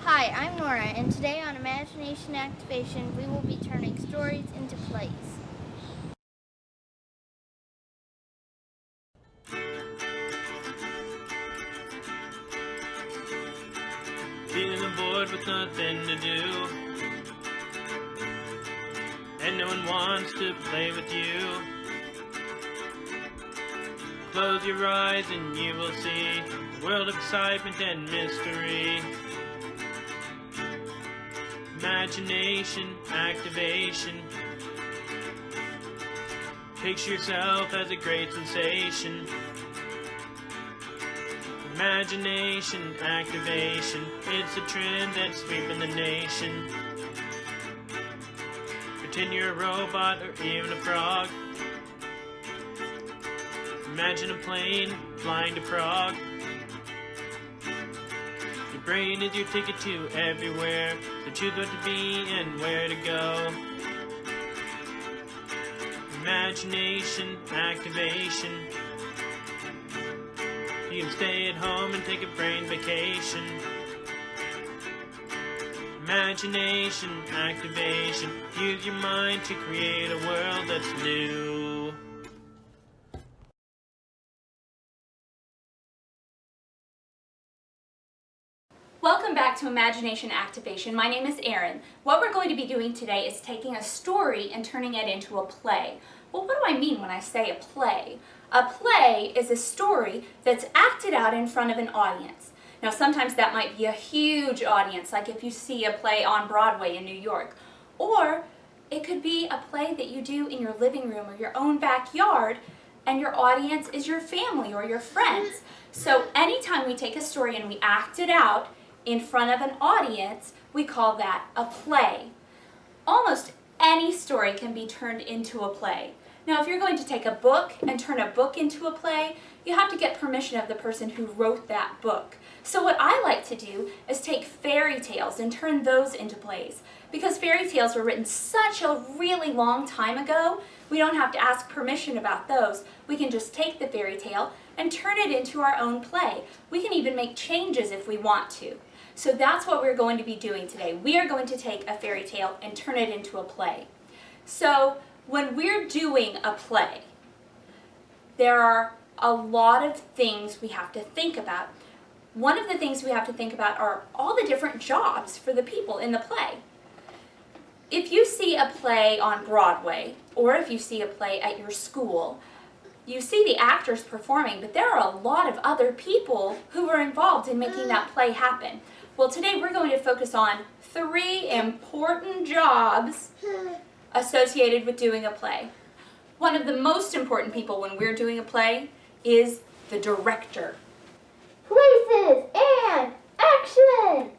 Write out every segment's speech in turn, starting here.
Hi, I'm Nora, and today on Imagination Activation, we will be turning stories into plays. Feeling bored with nothing to do, and no one wants to play with you. Close your eyes and you will see a world of excitement and mystery. Imagination activation. Picture yourself as a great sensation. Imagination activation. It's a trend that's sweeping the nation. Pretend you're a robot or even a frog. Imagine a plane flying to Prague. Your brain is your ticket to everywhere, so choose what to be and where to go. Imagination activation. You can stay at home and take a brain vacation. Imagination activation. Use your mind to create a world that's new. Welcome back to Imagination Activation. My name is Erin. What we're going to be doing today is taking a story and turning it into a play. Well, what do I mean when I say a play? A play is a story that's acted out in front of an audience. Now, sometimes that might be a huge audience, like if you see a play on Broadway in New York. Or it could be a play that you do in your living room or your own backyard, and your audience is your family or your friends. So anytime we take a story and we act it out in front of an audience, we call that a play. Almost any story can be turned into a play. Now, if you're going to take a book and turn a book into a play, you have to get permission of the person who wrote that book. So what I like to do is take fairy tales and turn those into plays. Because fairy tales were written such a really long time ago, we don't have to ask permission about those. We can just take the fairy tale and turn it into our own play. We can even make changes if we want to. So that's what we're going to be doing today. We are going to take a fairy tale and turn it into a play. So when we're doing a play, there are a lot of things we have to think about. One of the things we have to think about are all the different jobs for the people in the play. If you see a play on Broadway, or if you see a play at your school, you see the actors performing, but there are a lot of other people who are involved in making that play happen. Well, today we're going to focus on 3 important jobs associated with doing a play. One of the most important people when we're doing a play is the director. Places and action!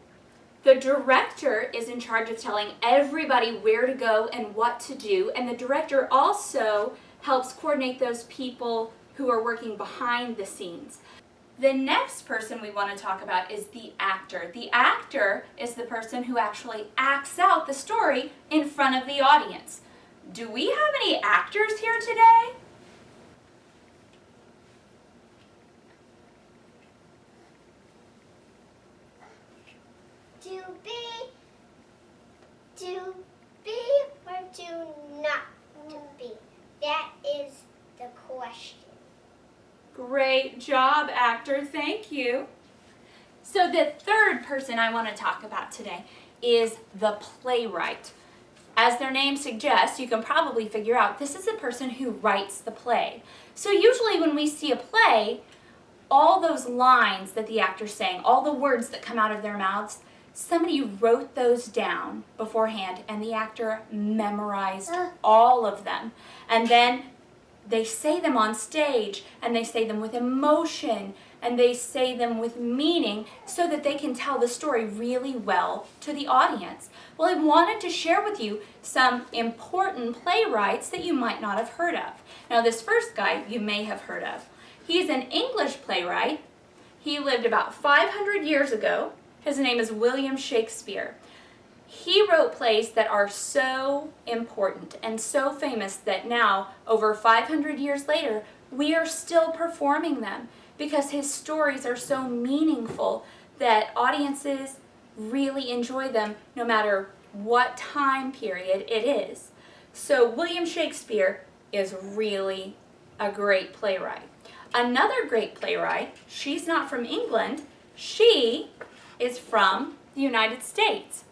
The director is in charge of telling everybody where to go and what to do, and the director also helps coordinate those people who are working behind the scenes. The next person we want to talk about is the actor. The actor is the person who actually acts out the story in front of the audience. Do we have any actors here today? To be, or to not to be? That is the question. Great job, actor. Thank you. So the third person I want to talk about today is the playwright. As their name suggests, you can probably figure out this is the person who writes the play. So usually when we see a play, all those lines that the actor's saying, all the words that come out of their mouths, somebody wrote those down beforehand and the actor memorized all of them. And then they say them on stage, and they say them with emotion, and they say them with meaning so that they can tell the story really well to the audience. Well, I wanted to share with you some important playwrights that you might not have heard of. Now, this first guy you may have heard of. He's an English playwright. He lived about 500 years ago. His name is William Shakespeare. He wrote plays that are so important and so famous that now, over 500 years later, we are still performing them because his stories are so meaningful that audiences really enjoy them no matter what time period it is. So William Shakespeare is really a great playwright. Another great playwright, she's not from England, she is from the United States.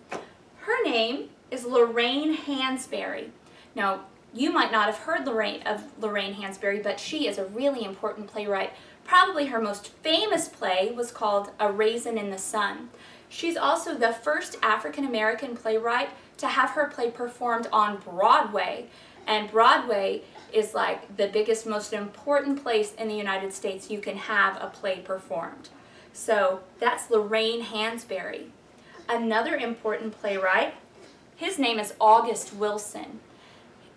Her name is Lorraine Hansberry. Now, you might not have heard of Lorraine Hansberry, but she is a really important playwright. Probably her most famous play was called A Raisin in the Sun. She's also the first African-American playwright to have her play performed on Broadway. And Broadway is like the biggest, most important place in the United States you can have a play performed. So that's Lorraine Hansberry. Another important playwright, his name is August Wilson.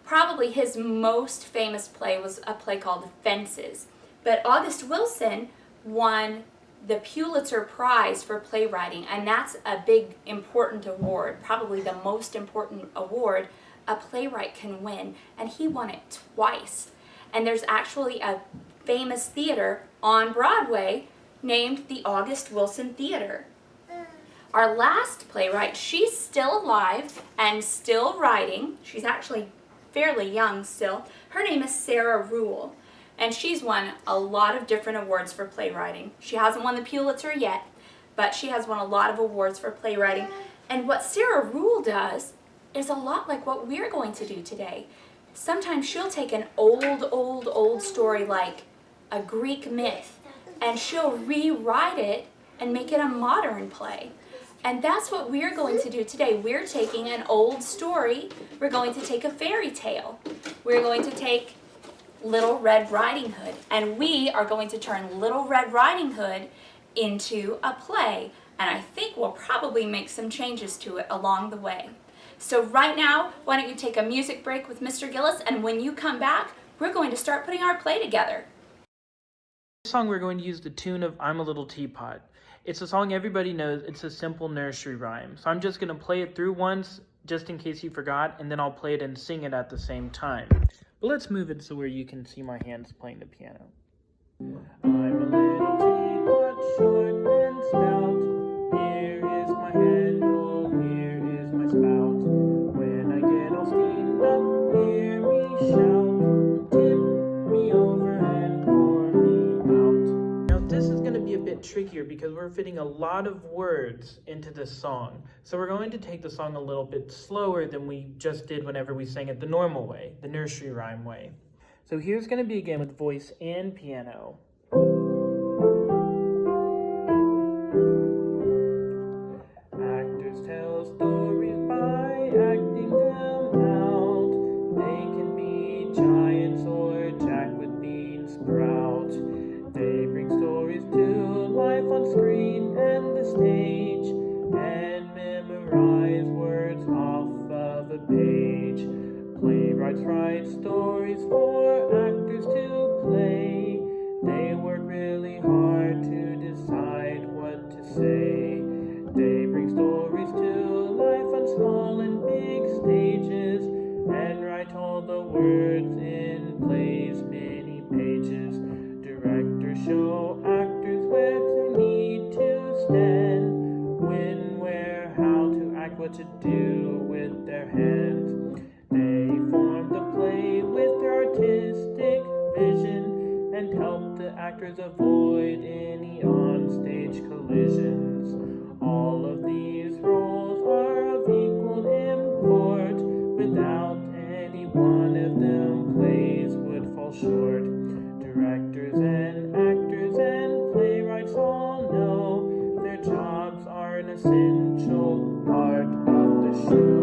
Probably his most famous play was a play called Fences. But August Wilson won the Pulitzer Prize for playwriting, and that's a big, important award, probably the most important award a playwright can win, and he won it twice. And there's actually a famous theater on Broadway named the August Wilson Theater. Our last playwright, she's still alive and still writing. She's actually fairly young still. Her name is Sarah Ruhl, and she's won a lot of different awards for playwriting. She hasn't won the Pulitzer yet, but she has won a lot of awards for playwriting. And what Sarah Ruhl does is a lot like what we're going to do today. Sometimes she'll take an old story like a Greek myth, and she'll rewrite it and make it a modern play. And that's what we're going to do today. We're taking an old story. We're going to take a fairy tale. We're going to take Little Red Riding Hood, and we are going to turn Little Red Riding Hood into a play. And I think we'll probably make some changes to it along the way. So right now, why don't you take a music break with Mr. Gillis, and when you come back, we're going to start putting our play together. This song we're going to use the tune of I'm a Little Teapot. It's a song everybody knows. It's a simple nursery rhyme. So I'm just going to play it through once, just in case you forgot, and then I'll play it and sing it at the same time. But let's move it so where you can see my hands playing the piano. I'm a little teapot, short and stout. Here is my handle, here is my spout. When I get all steamed up, hear me shout. Tip me over and pour me out. Now this is going to be a bit trickier because we're fitting a lot of words into this song. So we're going to take the song a little bit slower than we just did whenever we sang it the normal way, the nursery rhyme way. So here's going to be again with voice and piano. Actors tell stories by acting them out. They can be giants or Jack with bean sprouts. They bring stories to life on screen and the stage, and memorize words off of a page. Playwrights write stories for actors to play. They work really hard to decide what to say. They bring stories to life on small and big stages, and write all the words in plays, many pages. Directors show actors where to need to stand, when, where, how to act, what to do with their hands. They form the play with their artistic vision and help the actors avoid any on-stage collisions. All of these roles are of equal import. Without any one of them, plays would fall short. Directors and actors and playwrights all know their jobs are an essential part of the show.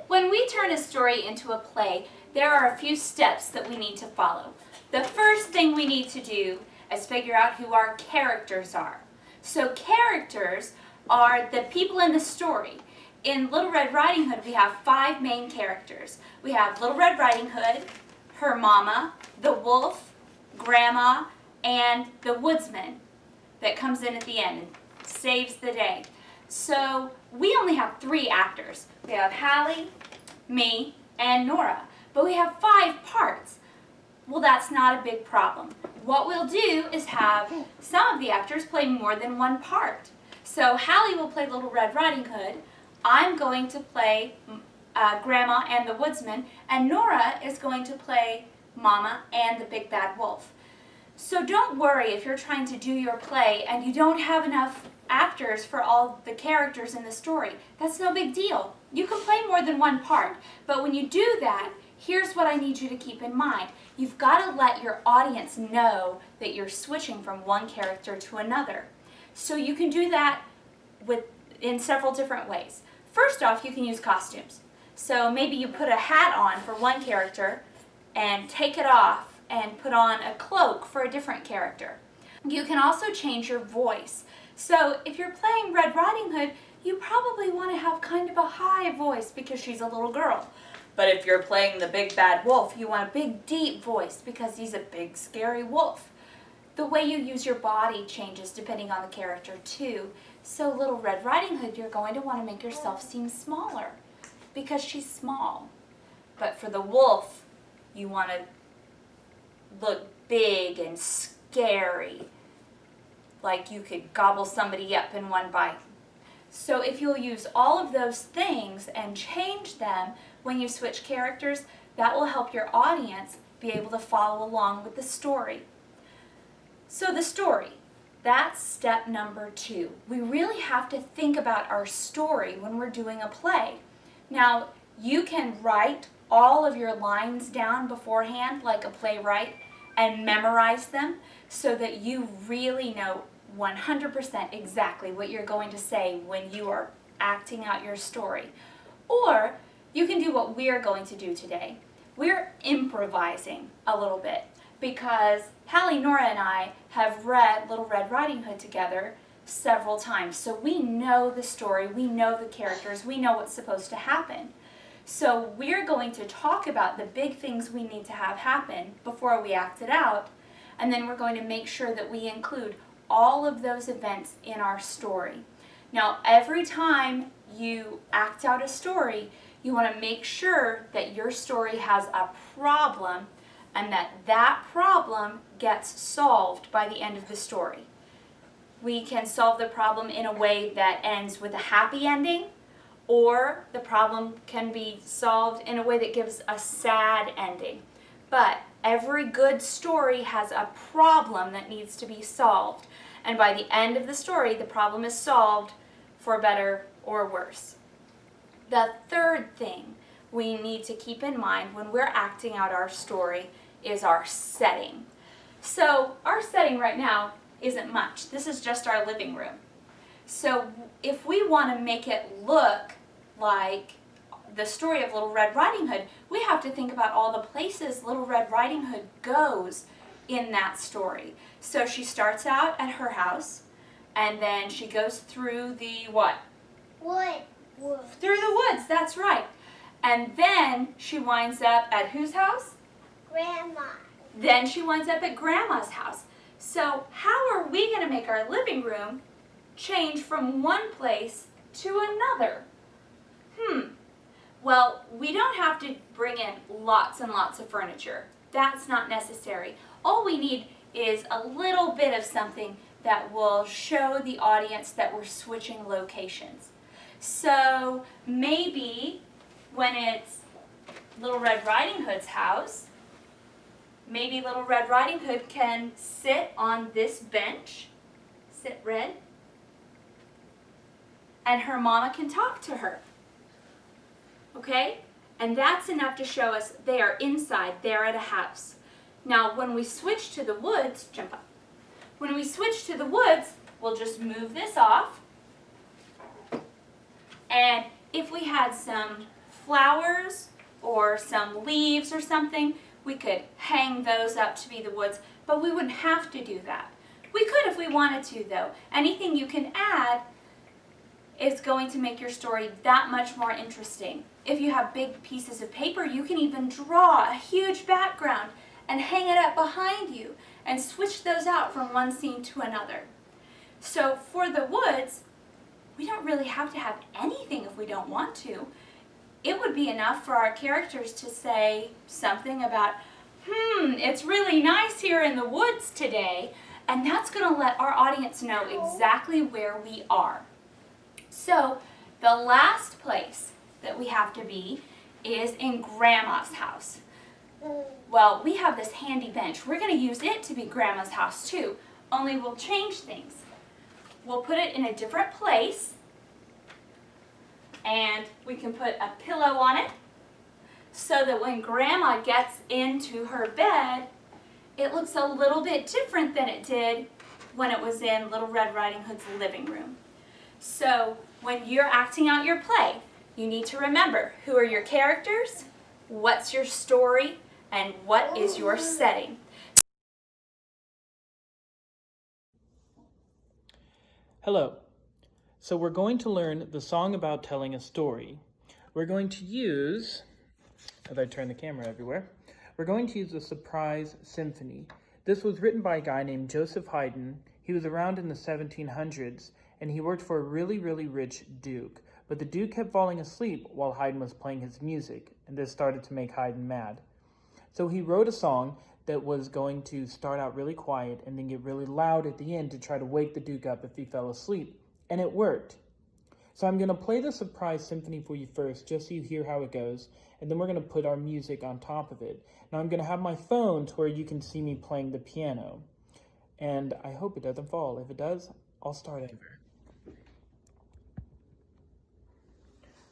When we turn a story into a play, there are a few steps that we need to follow. The first thing we need to do is figure out who our characters are. So characters are the people in the story. In Little Red Riding Hood, we have 5 main characters. We have Little Red Riding Hood, her mama, the wolf, grandma, and the woodsman that comes in at the end and saves the day. So we only have 3 actors. We have Hallie, me, and Nora. But we have 5 parts. Well, that's not a big problem. What we'll do is have some of the actors play more than one part. So Hallie will play Little Red Riding Hood. I'm going to play Grandma and the Woodsman, and Nora is going to play Mama and the Big Bad Wolf. So don't worry if you're trying to do your play and you don't have enough actors for all the characters in the story. That's no big deal. You can play more than one part, but when you do that, here's what I need you to keep in mind. You've got to let your audience know that you're switching from one character to another. So you can do that in several different ways. First off, you can use costumes. So maybe you put a hat on for one character and take it off and put on a cloak for a different character. You can also change your voice. So if you're playing Red Riding Hood, you probably want to have kind of a high voice because she's a little girl. But if you're playing the Big Bad Wolf, you want a big deep voice because he's a big scary wolf. The way you use your body changes depending on the character too. So Little Red Riding Hood, you're going to want to make yourself seem smaller because she's small. But for the wolf, you want to look big and scary, like you could gobble somebody up in one bite. So if you'll use all of those things and change them when you switch characters, that will help your audience be able to follow along with the story. So the story, that's step number 2. We really have to think about our story when we're doing a play. Now, you can write all of your lines down beforehand like a playwright and memorize them so that you really know 100% exactly what you're going to say when you are acting out your story. Or you can do what we're going to do today. We're improvising a little bit because Hallie, Nora, and I have read Little Red Riding Hood together several times. So we know the story, we know the characters, we know what's supposed to happen. So we're going to talk about the big things we need to have happen before we act it out, and then we're going to make sure that we include all of those events in our story. Now, every time you act out a story, you want to make sure that your story has a problem and that that problem gets solved by the end of the story. We can solve the problem in a way that ends with a happy ending, or the problem can be solved in a way that gives a sad ending. But every good story has a problem that needs to be solved. And by the end of the story, the problem is solved for better or worse. The third thing we need to keep in mind when we're acting out our story is our setting. So our setting right now isn't much. This is just our living room. So if we want to make it look like the story of Little Red Riding Hood, we have to think about all the places Little Red Riding Hood goes in that story. So she starts out at her house, and then she goes through the what? Wood. Through the woods, that's right. And then she winds up at whose house? Grandma. Then she winds up at Grandma's house. So how are we going to make our living room change from one place to another? Well, we don't have to bring in lots and lots of furniture. That's not necessary. All we need is a little bit of something that will show the audience that we're switching locations. So maybe when it's Little Red Riding Hood's house, maybe Little Red Riding Hood can sit on this bench, sit Red, and her mama can talk to her. Okay? And that's enough to show us they are inside, they're at a house. Now, when we switch to the woods, jump up. When we switch to the woods, we'll just move this off. And if we had some flowers or some leaves or something, we could hang those up to be the woods, but we wouldn't have to do that. We could if we wanted to, though. Anything you can add is going to make your story that much more interesting. If you have big pieces of paper, you can even draw a huge background and hang it up behind you and switch those out from one scene to another. So for the woods, we don't really have to have anything if we don't want to. It would be enough for our characters to say something about, It's really nice here in the woods today, and that's going to let our audience know exactly where we are. So the last place that we have to be is in Grandma's house. Well, we have this handy bench. We're going to use it to be Grandma's house too, only we'll change things. We'll put it in a different place, and we can put a pillow on it so that when Grandma gets into her bed, it looks a little bit different than it did when it was in Little Red Riding Hood's living room. So when you're acting out your play, you need to remember who are your characters, what's your story, and what is your setting. Hello. So we're going to learn the song about telling a story. We're going to use, as I turn the camera everywhere, we're going to use the Surprise Symphony. This was written by a guy named Joseph Haydn. He was around in the 1700s, and he worked for a really, really rich duke. But the duke kept falling asleep while Haydn was playing his music, and this started to make Haydn mad. So he wrote a song that was going to start out really quiet and then get really loud at the end to try to wake the duke up if he fell asleep. And it worked. So I'm going to play the Surprise Symphony for you first, just so you hear how it goes, and then we're going to put our music on top of it. Now I'm going to have my phone to where you can see me playing the piano. And I hope it doesn't fall. If it does, I'll start over.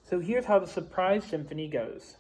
So here's how the Surprise Symphony goes.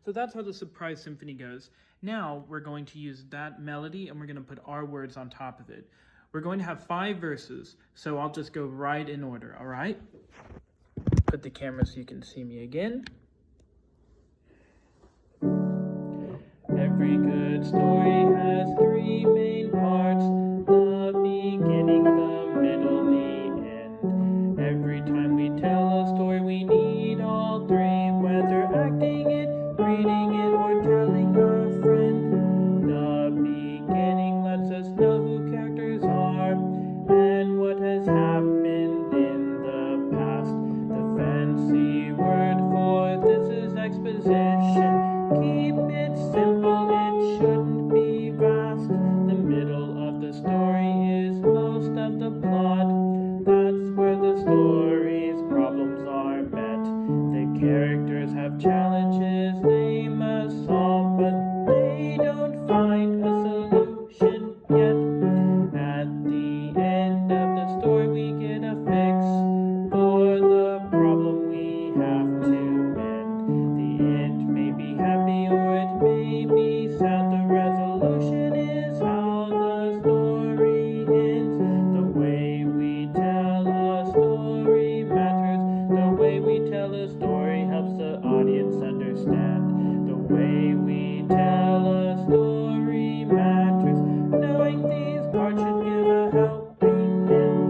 So that's how the Surprise Symphony goes. Now we're going to use that melody and we're going to put our words on top of it. We're going to have 5 verses, so I'll just go right in order, all right? Put the camera so you can see me again. Every good story has 3 main parts: the beginning, the middle, the end. Every time we tell a story, we need all 3, whether acting it, reading it, or telling a friend. The beginning lets us know who characters are and what has happened in the past. The fancy word for this is exposition. Keep it simple, it shouldn't be vast. The middle of the story is most of the plot. That's where the story's problems are met. The characters have challenges they must solve, but they don't find a solution yet. At the end of the story we get a fix for the problem we have to mend. The end may be happy or it may be sad. The resolution is how the story ends. The way we tell a story matters. The way we tell a story helps the audience understand. The way we tell a story matters. Knowing these parts should give a helping hand.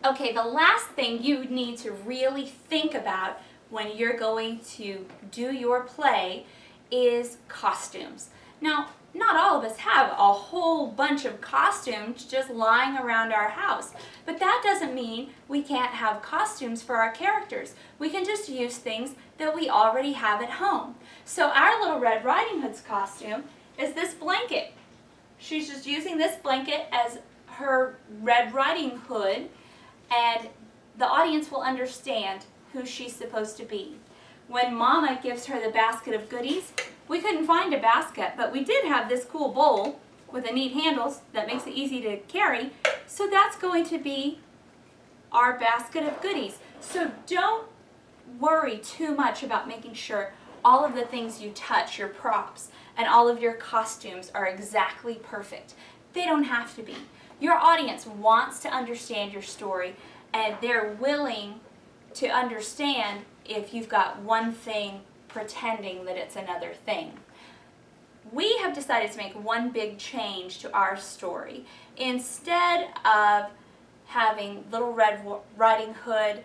Okay, the last thing you need to really think about when you're going to do your play is costumes. Now, not all of us have a whole bunch of costumes just lying around our house, but that doesn't mean we can't have costumes for our characters. We can just use things that we already have at home. So our Little Red Riding Hood's costume is this blanket. She's just using this blanket as her Red Riding Hood, and the audience will understand who she's supposed to be. When Mama gives her the basket of goodies, we couldn't find a basket, but we did have this cool bowl with a neat handle that makes it easy to carry. So that's going to be our basket of goodies. So don't worry too much about making sure all of the things you touch, your props, and all of your costumes are exactly perfect. They don't have to be. Your audience wants to understand your story, and they're willing to understand if you've got one thing pretending that it's another thing. We have decided to make one big change to our story. Instead of having Little Red Riding Hood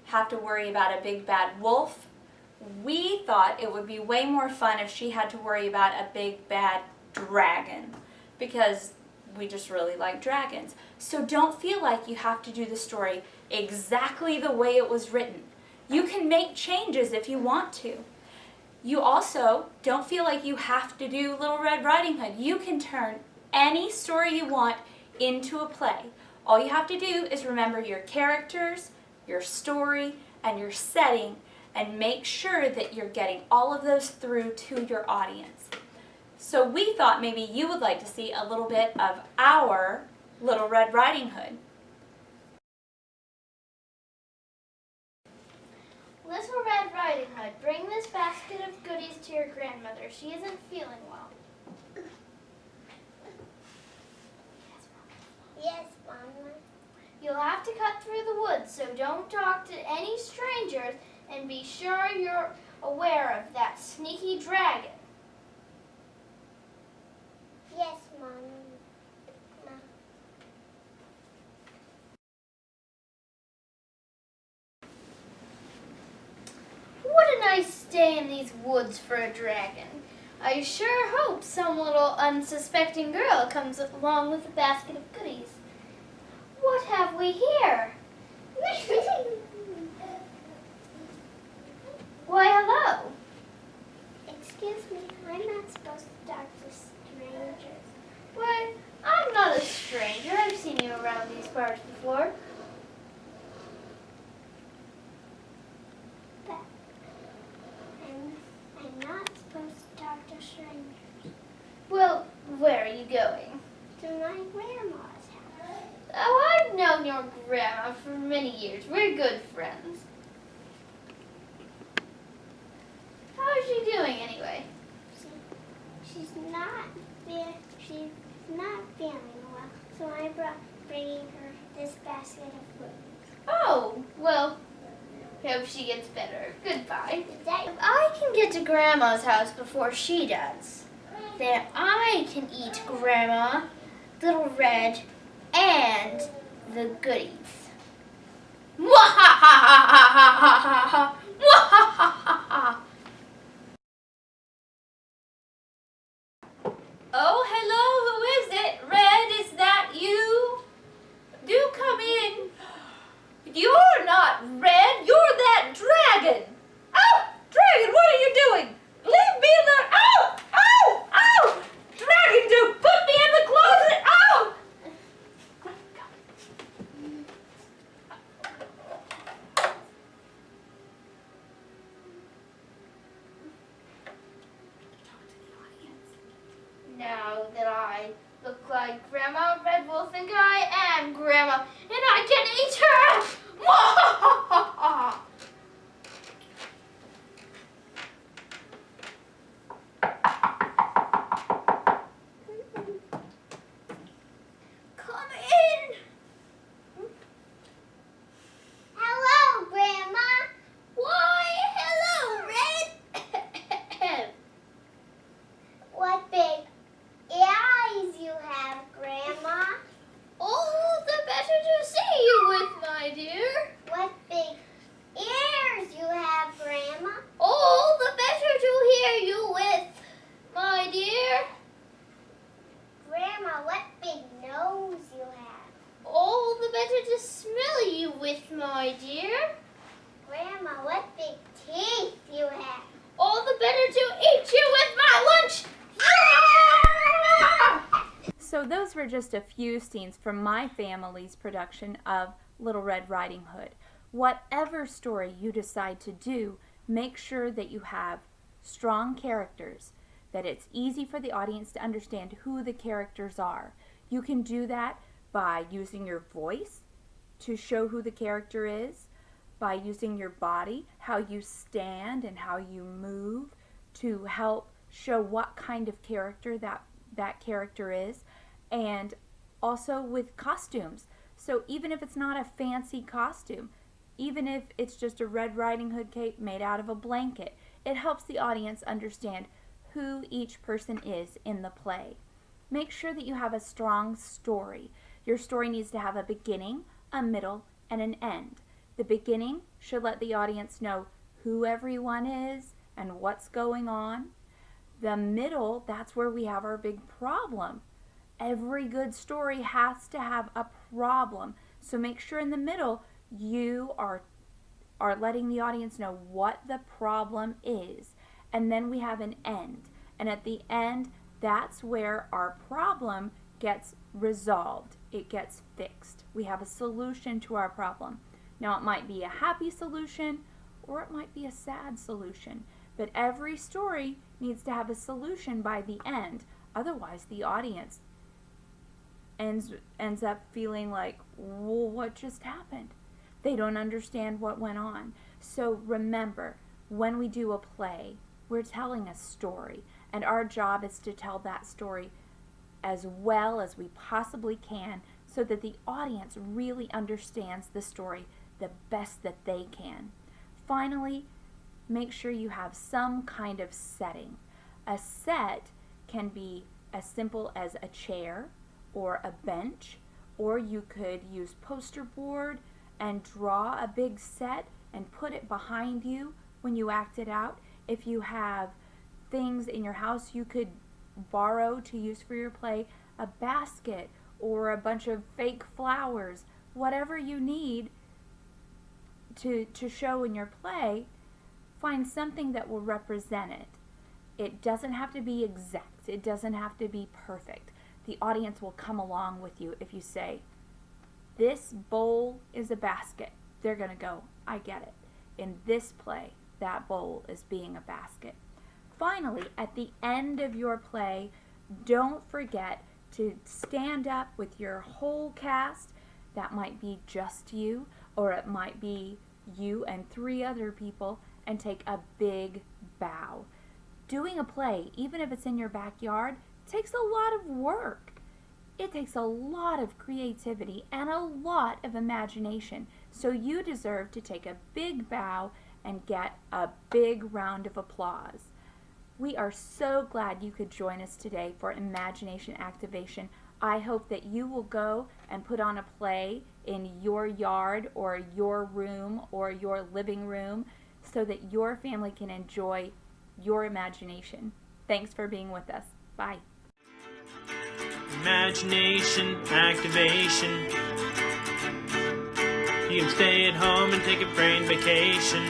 have to worry about a big bad wolf, we thought it would be way more fun if she had to worry about a big bad dragon, because we just really like dragons. So don't feel like you have to do the story exactly the way it was written. You can make changes if you want to. You also don't feel like you have to do Little Red Riding Hood. You can turn any story you want into a play. All you have to do is remember your characters, your story, and your setting, and make sure that you're getting all of those through to your audience. So we thought maybe you would like to see a little bit of our Little Red Riding Hood. Little Red Riding Hood, bring this basket of goodies to your grandmother. She isn't feeling well. Yes, Mama. You'll have to cut through the woods, so don't talk to any strangers, and be sure you're aware of that sneaky dragon. Yes, Mama. What a nice day in these woods for a dragon. I sure hope some little unsuspecting girl comes along with a basket of goodies. What have we here? Why, hello. Excuse me, I'm not supposed to talk to strangers. Why, I'm not a stranger. I've seen you around these parts before. But I'm not supposed to talk to strangers. Well, where are you going? To my grandma's house. Oh, I've known your grandma for many years. We're good friends. How is she doing anyway? She's not feeling well, so I bringing her this basket of goodies. Oh, well, hope she gets better. Goodbye. Is that If I can get to Grandma's house before she does, then I can eat Grandma, Little Red, and the goodies. Mwahahahahaha! Mwahahaha! Oh, hello, who is it? Red, is that you? Do come in. You're not Red, you're that dragon. Oh, dragon, what are you doing? Leave me alone. Oh, oh, oh! Dragon, do put me in the closet. Oh! Now that I look like Grandma, Red will think I am Grandma, and I can eat her! Mwahahaha! Come in! Hello, Grandma. Why, hello, Red! What big eyes you have, Grandma. All the better to see you with, my dear. What big ears you have, Grandma. All the better to hear you with, my dear. Grandma, what big nose you have. All the better to smell you with, my dear. Grandma, what big teeth you have. All the better to eat you with my lunch. So those were just a few scenes from my family's production of Little Red Riding Hood. Whatever story you decide to do, make sure that you have strong characters, that it's easy for the audience to understand who the characters are. You can do that by using your voice to show who the character is, by using your body, how you stand and how you move to help show what kind of character that character is, and also with costumes. So even if it's not a fancy costume, even if it's just a Red Riding Hood cape made out of a blanket, it helps the audience understand who each person is in the play. Make sure that you have a strong story. Your story needs to have a beginning, a middle, and an end. The beginning should let the audience know who everyone is and what's going on. The middle, that's where we have our big problem. Every good story has to have a problem. So make sure in the middle you are letting the audience know what the problem is. And then we have an end. And at the end, that's where our problem gets resolved. It gets fixed. We have a solution to our problem. Now, it might be a happy solution or it might be a sad solution. But every story needs to have a solution by the end. Otherwise, the audience ends up feeling like, well, what just happened? They don't understand what went on. So remember, when we do a play, we're telling a story. And our job is to tell that story as well as we possibly can so that the audience really understands the story the best that they can. Finally, make sure you have some kind of setting. A set can be as simple as a chair or a bench, or you could use poster board and draw a big set and put it behind you when you act it out. If you have things in your house you could borrow to use for your play, a basket or a bunch of fake flowers, whatever you need to show in your play, find something that will represent it. It doesn't have to be exact. It doesn't have to be perfect. The audience will come along with you if you say, this bowl is a basket. They're going to go, I get it. In this play, that bowl is being a basket. Finally, at the end of your play, don't forget to stand up with your whole cast. That might be just you, or it might be you and 3 other people, and take a big bow. Doing a play, even if it's in your backyard, takes a lot of work. It takes a lot of creativity and a lot of imagination. So you deserve to take a big bow and get a big round of applause. We are so glad you could join us today for Imagination Activation. I hope that you will go and put on a play in your yard or your room or your living room so that your family can enjoy your imagination. Thanks for being with us. Bye. Imagination activation. You can stay at home and take a brain vacation.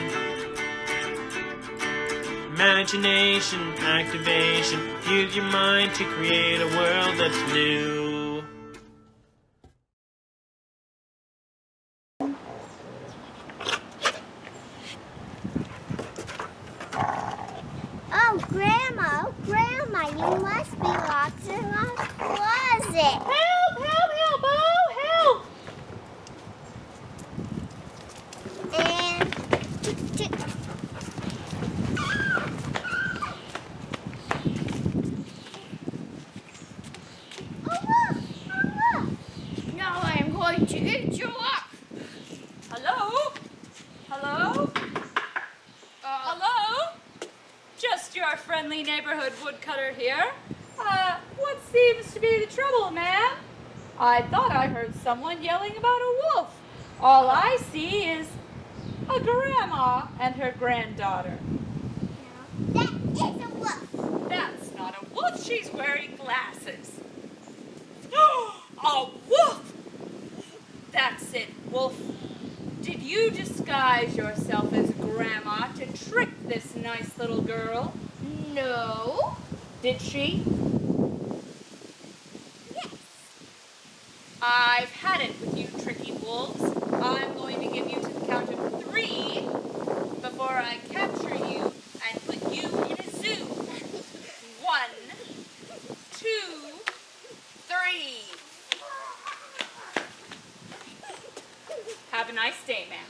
Imagination activation. Use your mind to create a world that's new. Oh, Grandma, you must be locked in a closet. Help, oh, help! And look. Now I am going to eat you up. Hello? Hello? Hello? Just your friendly neighborhood woodcutter here. What seems to be the trouble, ma'am? I thought I heard someone yelling about a wolf. All I see is a grandma and her granddaughter. That is a wolf. That's not a wolf. She's wearing glasses. A wolf! That's it, wolf. Did you disguise yourself as grandma to trick this nice little girl? No. Did she? Yes. I've had it with you tricky wolves. I'm going to give you to the count of 3 before I capture you and put you in a zoo. 1, nice day, ma'am.